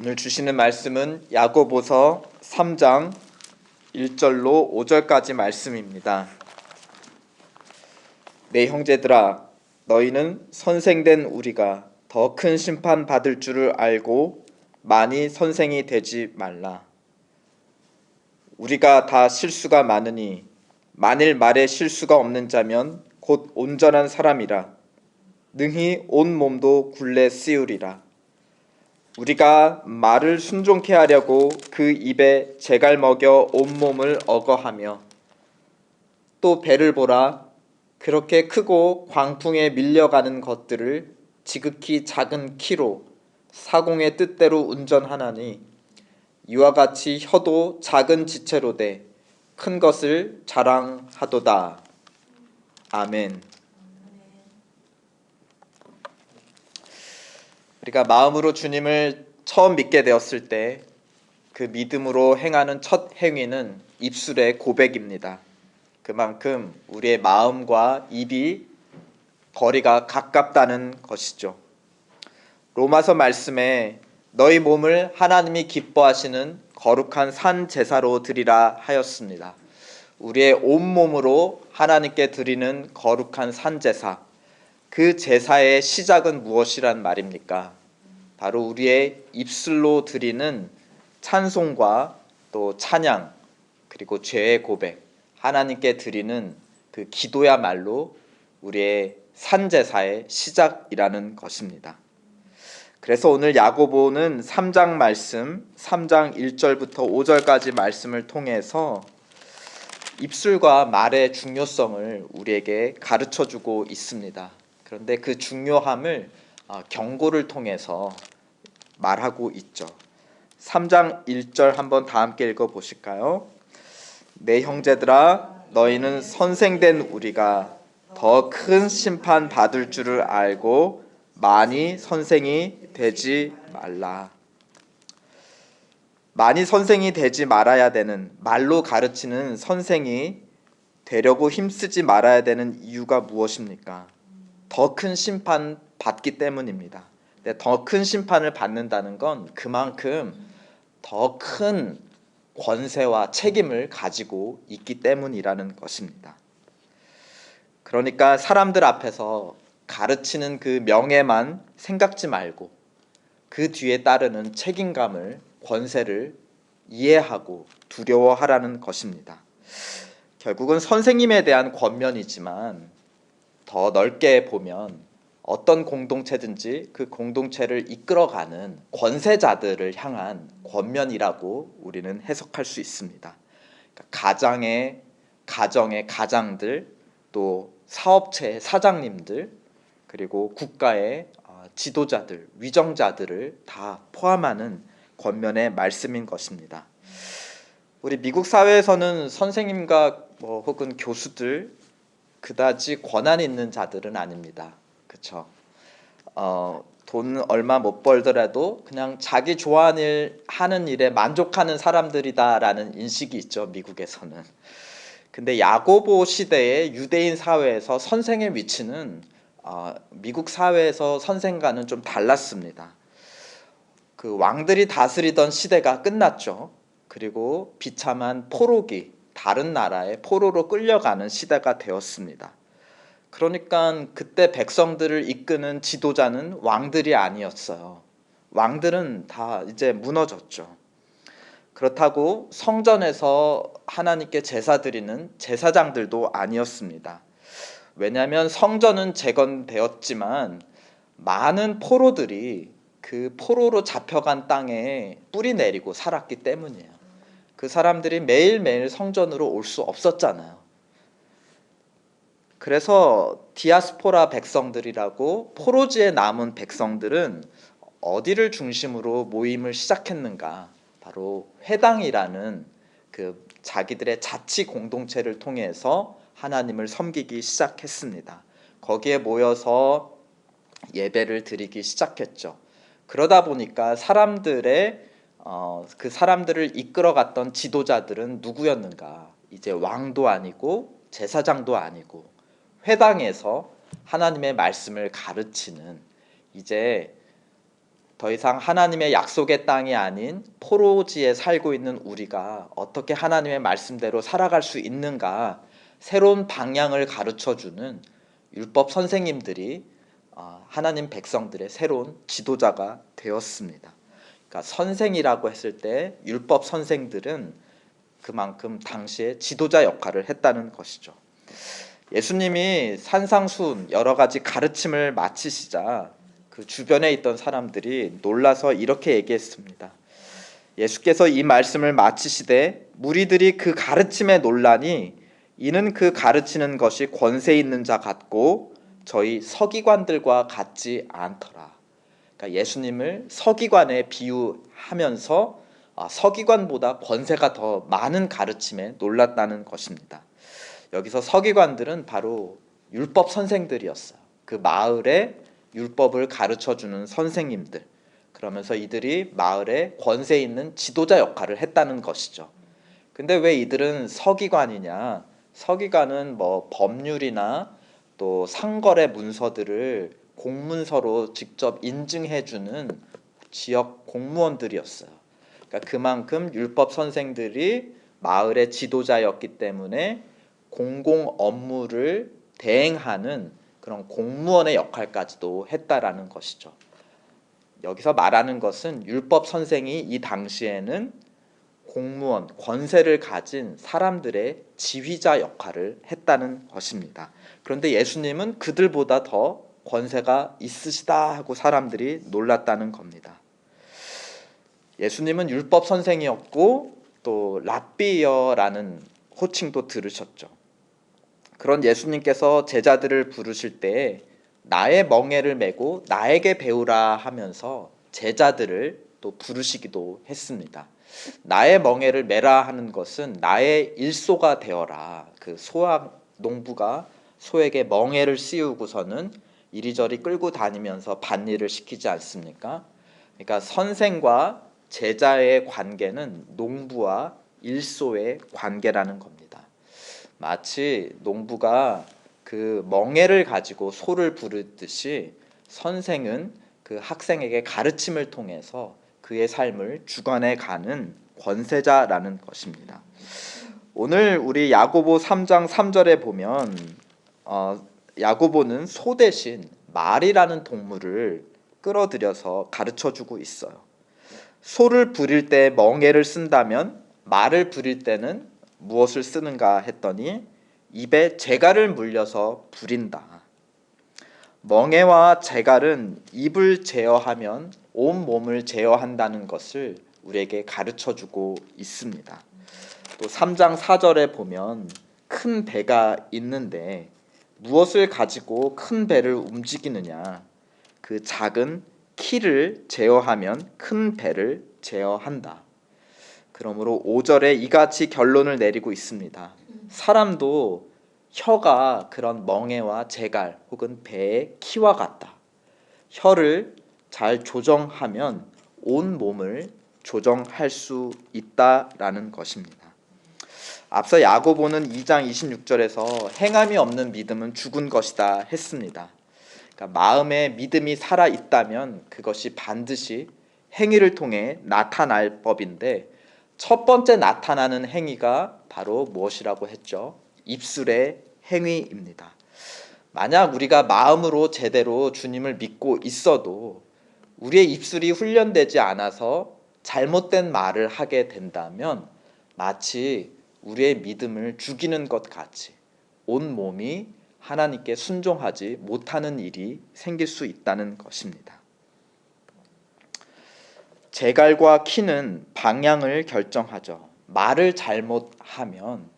오늘 주시는 말씀은 야고보서 3장 1절로 5절까지 말씀입니다. 내 형제들아, 너희는 선생된 우리가 더 큰 심판 받을 줄을 알고 많이 선생이 되지 말라. 우리가 다 실수가 많으니 만일 말에 실수가 없는 자면 곧 온전한 사람이라 능히 온 몸도 굴레 씌우리라. 우리가 말을 순종케 하려고 그 입에 재갈 먹여 온몸을 억어하며 또 배를 보라, 그렇게 크고 광풍에 밀려가는 것들을 지극히 작은 키로 사공의 뜻대로 운전하나니 이와 같이 혀도 작은 지체로 돼 큰 것을 자랑하도다. 아멘. 우리가 마음으로 주님을 처음 믿게 되었을 때 그 믿음으로 행하는 첫 행위는 입술의 고백입니다. 그만큼 우리의 마음과 입이 거리가 가깝다는 것이죠. 로마서 말씀에 너희 몸을 하나님이 기뻐하시는 거룩한 산 제사로 드리라 하였습니다. 우리의 온몸으로 하나님께 드리는 거룩한 산 제사, 그 제사의 시작은 무엇이란 말입니까? 바로 우리의 입술로 드리는 찬송과 또 찬양, 그리고 죄의 고백, 하나님께 드리는 그 기도야말로 우리의 산제사의 시작이라는 것입니다. 그래서 오늘 야고보는 3장 말씀, 3장 1절부터 5절까지 말씀을 통해서 입술과 말의 중요성을 우리에게 가르쳐주고 있습니다. 그런데 그 중요함을 경고를 통해서 말하고 있죠. 3장 1절 한번 다 함께 읽어보실까요? 내 형제들아, 너희는 선생된 우리가 더 큰 심판 받을 줄을 알고 많이 선생이 되지 말라. 많이 선생이 되지 말아야 되는, 말로 가르치는 선생이 되려고 힘쓰지 말아야 되는 이유가 무엇입니까? 더 큰 심판 받기 때문입니다. 더 큰 심판을 받는다는 건 그만큼 더 큰 권세와 책임을 가지고 있기 때문이라는 것입니다. 그러니까 사람들 앞에서 가르치는 그 명예만 생각지 말고 그 뒤에 따르는 책임감을, 권세를 이해하고 두려워하라는 것입니다. 결국은 선생님에 대한 권면이지만 더 넓게 보면 어떤 공동체든지 그 공동체를 이끌어가는 권세자들을 향한 권면이라고 우리는 해석할 수 있습니다. 그러니까 가정의 가장들, 또 사업체의 사장님들, 그리고 국가의 지도자들, 위정자들을 다 포함하는 권면의 말씀인 것입니다. 우리 미국 사회에서는 선생님과 혹은 교수들 그다지 권한 있는 자들은 아닙니다. 그렇죠? 돈 얼마 못 벌더라도 그냥 자기 좋아하는 일 하는 일에 만족하는 사람들이다라는 인식이 있죠, 미국에서는. 근데 야고보 시대의 유대인 사회에서 선생의 위치는 미국 사회에서 선생과는 좀 달랐습니다. 그 왕들이 다스리던 시대가 끝났죠. 그리고 비참한 포로기, 다른 나라의 포로로 끌려가는 시대가 되었습니다. 그러니까 그때 백성들을 이끄는 지도자는 왕들이 아니었어요. 왕들은 다 이제 무너졌죠. 그렇다고 성전에서 하나님께 제사 드리는 제사장들도 아니었습니다. 왜냐하면 성전은 재건되었지만 많은 포로들이 그 포로로 잡혀간 땅에 뿌리 내리고 살았기 때문이에요. 그 사람들이 매일매일 성전으로 올 수 없었잖아요. 그래서 디아스포라 백성들이라고 포로지에 남은 백성들은 어디를 중심으로 모임을 시작했는가? 바로 회당이라는 그 자기들의 자치 공동체를 통해서 하나님을 섬기기 시작했습니다. 거기에 모여서 예배를 드리기 시작했죠. 그러다 보니까 그 사람들을 이끌어갔던 지도자들은 누구였는가? 이제 왕도 아니고 제사장도 아니고 회당에서 하나님의 말씀을 가르치는, 이제 더 이상 하나님의 약속의 땅이 아닌 포로지에 살고 있는 우리가 어떻게 하나님의 말씀대로 살아갈 수 있는가, 새로운 방향을 가르쳐주는 율법 선생님들이 하나님 백성들의 새로운 지도자가 되었습니다. 그러니까 선생이라고 했을 때 율법 선생들은 그만큼 당시에 지도자 역할을 했다는 것이죠. 예수님이 산상수훈 여러 가지 가르침을 마치시자 그 주변에 있던 사람들이 놀라서 이렇게 얘기했습니다. 예수께서 이 말씀을 마치시되 무리들이 그 가르침에 놀라니 이는 그 가르치는 것이 권세 있는 자 같고 저희 서기관들과 같지 않더라. 그러니까 예수님을 서기관에 비유하면서 서기관보다 권세가 더 많은 가르침에 놀랐다는 것입니다. 여기서 서기관들은 바로 율법 선생들이었어요. 그 마을에 율법을 가르쳐주는 선생님들. 그러면서 이들이 마을에 권세 있는 지도자 역할을 했다는 것이죠. 근데 왜 이들은 서기관이냐? 서기관은 뭐 법률이나 또 상거래 문서들을 공문서로 직접 인증해주는 지역 공무원들이었어요. 그러니까 그만큼 율법 선생들이 마을의 지도자였기 때문에 공공 업무를 대행하는 그런 공무원의 역할까지도 했다라는 것이죠. 여기서 말하는 것은 율법 선생이 이 당시에는 공무원, 권세를 가진 사람들의 지휘자 역할을 했다는 것입니다. 그런데 예수님은 그들보다 더 권세가 있으시다 하고 사람들이 놀랐다는 겁니다. 예수님은 율법 선생이었고 또 랍비여라는 호칭도 들으셨죠. 그런 예수님께서 제자들을 부르실 때 나의 멍에를 메고 나에게 배우라 하면서 제자들을 또 부르시기도 했습니다. 나의 멍에를 메라 하는 것은 나의 일소가 되어라. 그 농부가 소에게 멍에를 씌우고서는 이리저리 끌고 다니면서 밭일을 시키지 않습니까? 그러니까 선생과 제자의 관계는 농부와 일소의 관계라는 겁니다. 마치 농부가 그 멍에를 가지고 소를 부르듯이 선생은 그 학생에게 가르침을 통해서 그의 삶을 주관해 가는 권세자라는 것입니다. 오늘 우리 야고보 3장 3절에 보면 야고보는 소 대신 말이라는 동물을 끌어들여서 가르쳐주고 있어요. 소를 부릴 때 멍에를 쓴다면 말을 부릴 때는 무엇을 쓰는가 했더니 입에 재갈을 물려서 부린다. 멍에와 재갈은 입을 제어하면 온 몸을 제어한다는 것을 우리에게 가르쳐주고 있습니다. 또 3장 4절에 보면 큰 배가 있는데 무엇을 가지고 큰 배를 움직이느냐? 그 작은 키를 제어하면 큰 배를 제어한다. 그러므로 5절에 이같이 결론을 내리고 있습니다. 사람도 혀가 그런 멍에와 재갈 혹은 배의 키와 같다. 혀를 잘 조정하면 온 몸을 조정할 수 있다라는 것입니다. 앞서 야고보는 2장 26절에서 행함이 없는 믿음은 죽은 것이다 했습니다. 그러니까 마음에 믿음이 살아 있다면 그것이 반드시 행위를 통해 나타날 법인데 첫 번째 나타나는 행위가 바로 무엇이라고 했죠? 입술의 행위입니다. 만약 우리가 마음으로 제대로 주님을 믿고 있어도 우리의 입술이 훈련되지 않아서 잘못된 말을 하게 된다면 마치 우리의 믿음을 죽이는 것 같이 온 몸이 하나님께 순종하지 못하는 일이 생길 수 있다는 것입니다. 재갈과 키는 방향을 결정하죠. 말을 잘못하면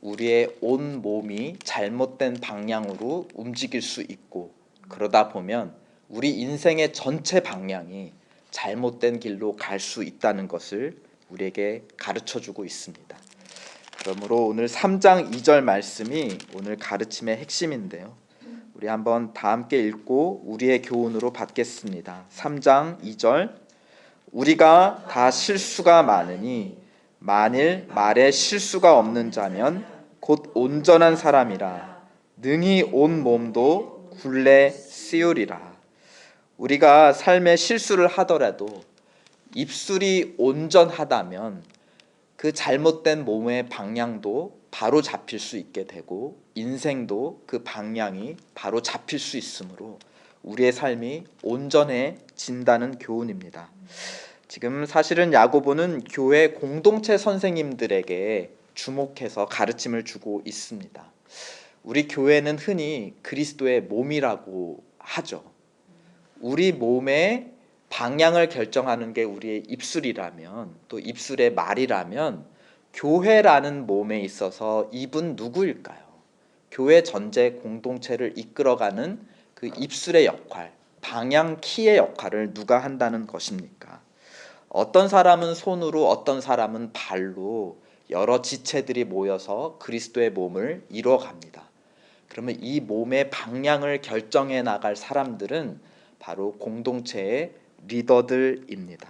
우리의 온 몸이 잘못된 방향으로 움직일 수 있고 그러다 보면 우리 인생의 전체 방향이 잘못된 길로 갈 수 있다는 것을 우리에게 가르쳐주고 있습니다. 그러므로 오늘 3장 2절 말씀이 오늘 가르침의 핵심인데요. 우리 한번 다 함께 읽고 우리의 교훈으로 받겠습니다. 3장 2절 우리가 다 실수가 많으니 만일 말에 실수가 없는 자면 곧 온전한 사람이라 능히 온 몸도 굴레 씌우리라. 우리가 삶에 실수를 하더라도 입술이 온전하다면 그 잘못된 몸의 방향도 바로 잡힐 수 있게 되고 인생도 그 방향이 바로 잡힐 수 있으므로 우리의 삶이 온전해진다는 교훈입니다. 지금 사실은 야고보는 교회 공동체 선생님들에게 주목해서 가르침을 주고 있습니다. 우리 교회는 흔히 그리스도의 몸이라고 하죠. 우리 몸의 방향을 결정하는 게 우리의 입술이라면, 또 입술의 말이라면 교회라는 몸에 있어서 입은 누구일까요? 교회 전체 공동체를 이끌어가는 그 입술의 역할, 방향 키의 역할을 누가 한다는 것입니까? 어떤 사람은 손으로, 어떤 사람은 발로 여러 지체들이 모여서 그리스도의 몸을 이루어갑니다. 그러면 이 몸의 방향을 결정해 나갈 사람들은 바로 공동체의 리더들입니다.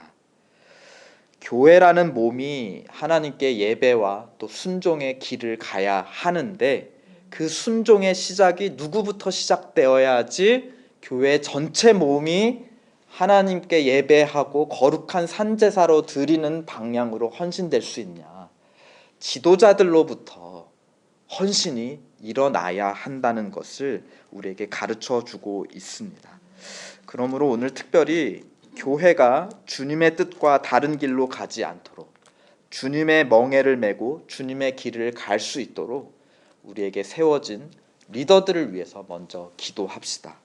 교회라는 몸이 하나님께 예배와 또 순종의 길을 가야 하는데 그 순종의 시작이 누구부터 시작되어야지 교회 전체 몸이 하나님께 예배하고 거룩한 산제사로 드리는 방향으로 헌신될 수 있냐? 지도자들로부터 헌신이 일어나야 한다는 것을 우리에게 가르쳐 주고 있습니다. 그러므로 오늘 특별히 교회가 주님의 뜻과 다른 길로 가지 않도록 주님의 멍에를 메고 주님의 길을 갈 수 있도록 우리에게 세워진 리더들을 위해서 먼저 기도합시다.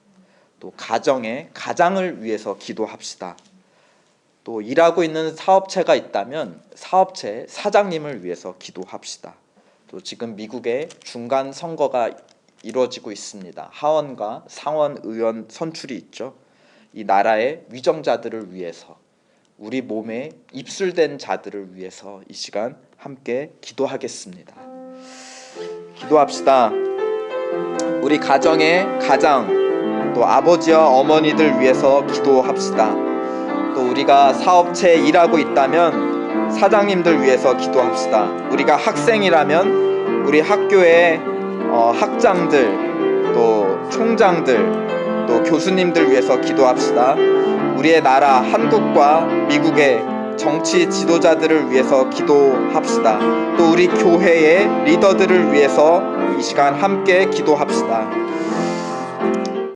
또 가장을 위해서 기도합시다. 또 일하고 있는 사업체가 있다면 사업체 사장님을 위해서 기도합시다. 또 지금 미국에 중간 선거가 이루어지고 있습니다. 하원과 상원 의원 선출이 있죠. 이 나라의 위정자들을 위해서, 우리 몸에 입술된 자들을 위해서 이 시간 함께 기도하겠습니다. 기도합시다. 우리 가정의 가장, 또 아버지와 어머니들 위해서 기도합시다. 또 우리가 사업체에 일하고 있다면 사장님들 위해서 기도합시다. 우리가 학생이라면 우리 학교의 학장들, 또 총장들, 또 교수님들 위해서 기도합시다. 우리의 나라 한국과 미국의 정치 지도자들을 위해서 기도합시다. 또 우리 교회의 리더들을 위해서 이 시간 함께 기도합시다.